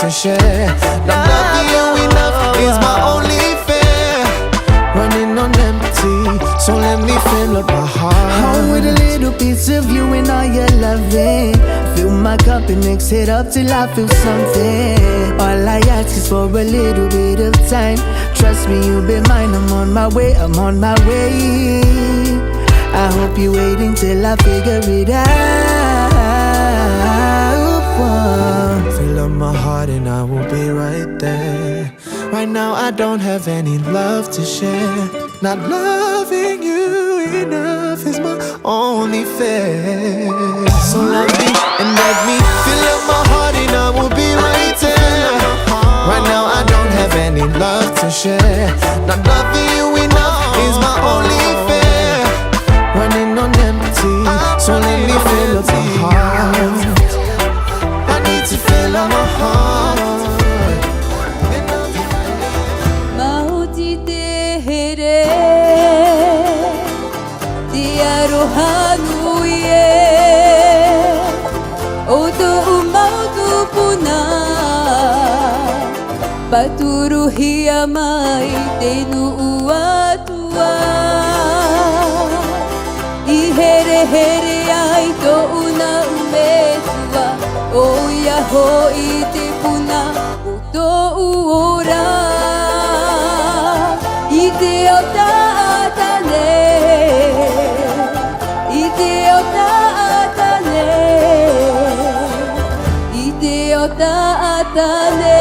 to share. Not loving you enough is my only fear. Running on empty, so let me fill up my heart. Home with a little piece of you and all your loving. Fill my cup and mix it up till I feel something. All I ask is for a little bit of time. Trust me, you'll be mine. I'm on my way, I'm on my way. I hope you're waiting till I figure it out. Fill up my heart and I will be right there. Right now I don't have any love to share. Not loving you enough is my only fear. So love me and let me fill up my heart and I will be right there. Right now I don't have any love to share. Not loving you enough is my only fear. Running on empty, so let me fill up my heart. I need to fill up my heart. Paturuhi amai tenua tua Ihere here ai to una umetua Oia hoi te puna uto uora Ite o taatane Ite o taatane Ite o taatane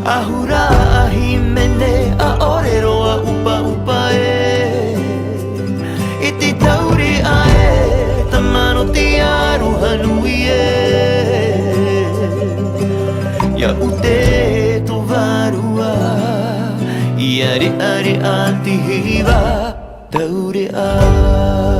Ahura ahimene a orero a upa upa Iti tauri ae tamano tiaru hanuie Ya ute tovarua Iare are antihiva tauri a